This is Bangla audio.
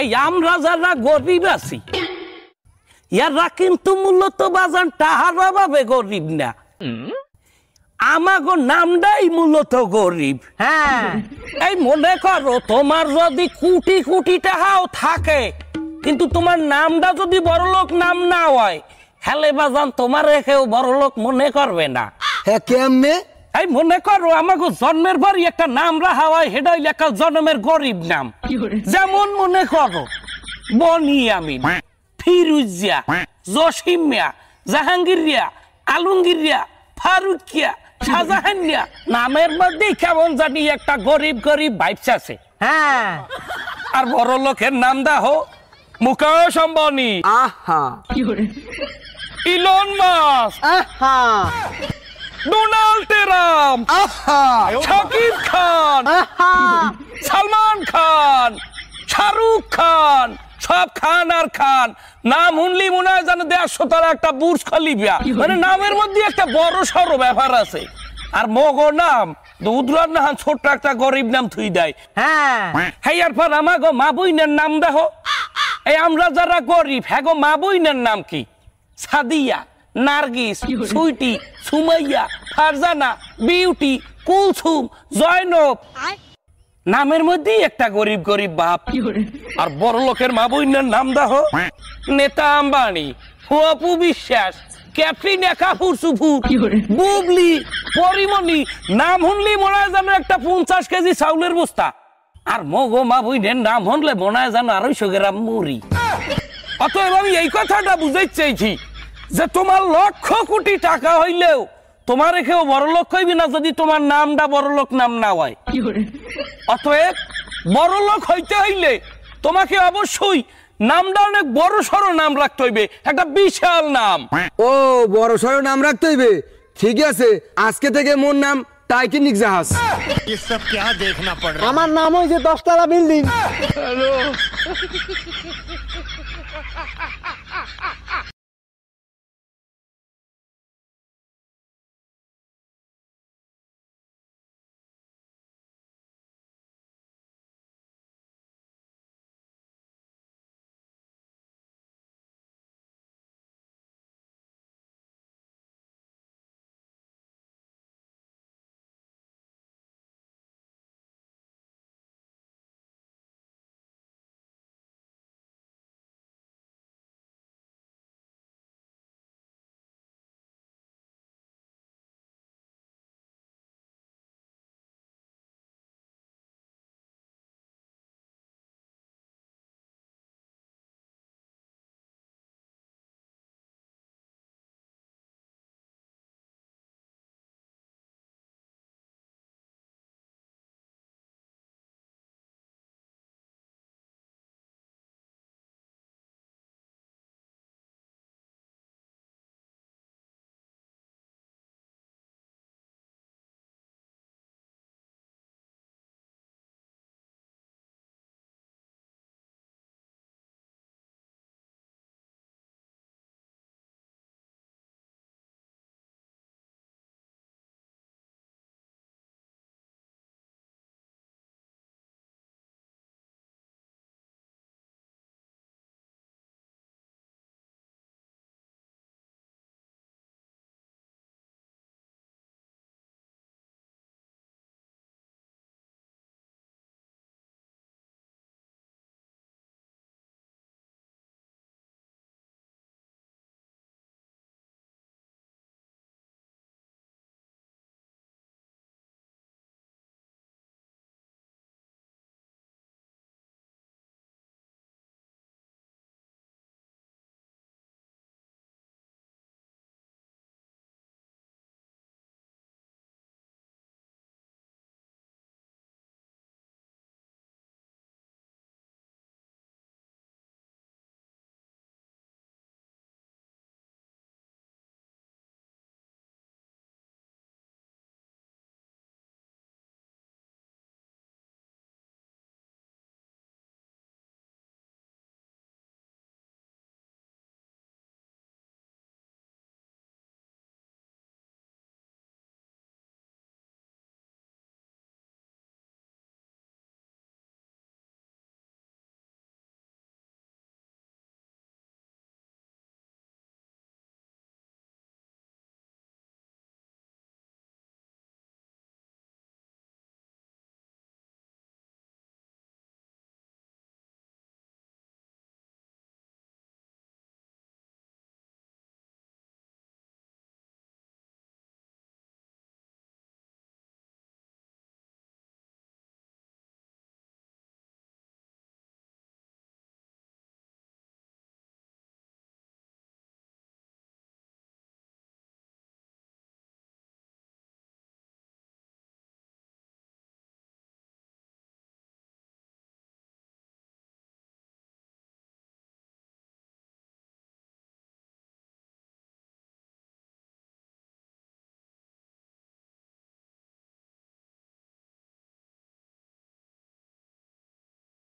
এই আমরা যারা গরিব আছি ইয়ারা কিন্তু মূলত বাজান টাহার অভাবে গরিব না, আমাগো নামটাই মূলত গরিব। হ্যাঁ, এই মনে করো তোমার যদি কোটি কোটি টাকাও থাকে কিন্তু তোমার নামটা যদি বড়লোক নাম না হয়, হেলে বাজান তোমার কেউ বড়লোক মনে করবে না। হ্যাঁ কেমনে? এই মনে করো আমাকে জন্মের পরই একটা নাম রাখা হয়, সেটা হইলে একটা জন্মের গরিব নাম। যেমন মনে করো বনিয়ামিন, ফিরুজিয়া, জসিমিয়া, জাহাঙ্গীরিয়া, আলমগীরিয়া, ফারুকিয়া, শাহজাহানিয়া, নামের মধ্যে কেমন জানি একটা গরিব গরিব ভাইবস আছে। হ্যাঁ, আর বড় লোকের নাম দাও মুকেশ আম্বানি, আহা ইলন মাস্ক, আহা, ডোনাল্ড ট্রাম্প, আহা শাকিব খান, আহা, সালমান খান, শাহরুখ খান, সব খান আর খান। নাম শুনলি মনে হয় যেন 150 তলা একটা বুর্জ খলিফা, মানে নামের মধ্যে একটা বড় সড়ো ব্যাপার আছে। আর মগো নাম উদরার না ছোট্ট একটা গরিব নাম থুই দেয়। হ্যাঁ, হেয়ার পর আমাগো মা বইনের নাম দেখো, এই আমরা যারা গরিব হ্যাঁ গো মা বইনের নাম কি? সাদিয়া, নার্গিস, সুইটি, সুমাইয়া, ফারজানা, বিউটি, কুলসুম, জয়নব। নামের মধ্যেই একটা গরিব গরিব বাপ। আর বড় লোকের মা বইনের নাম দেখো, নেতা আম্বানি, অপু বিশ্বাস, ক্যাটরিনা কাপুর সুপুর, বুবলি, পরিমণি। নাম শুনলি মনে হয় যেন একটা 50 কেজি চাউলের বস্তা। আর মগো মা বইনের নাম শুনলে মনে হয় যেন 250 গ্রাম মুড়ি। অতএব আমি এই কথাটা বুঝাইতে চাইছি যে তোমার লক্ষ কোটি টাকা হইলেও তোমার কেউ বড় লোক হইবি না যদি তোমার নামটা বড় লোক নাম না হয়। অতএব বড় লোক হইতে হইলে তোমাকে অবশ্যই নামটা অনেক বড় সড়ো নাম রাখতে হইবে, একটা বিশাল নাম। ও বড় সড়ো নাম রাখতে হইবে, ঠিক আছে। আজকে থেকে মোর নাম টাইটানিক জাহাজ। ये सब क्या देखना पड़ रहा है? আমার নাম ওই যে 10 তলা বিল্ডিং।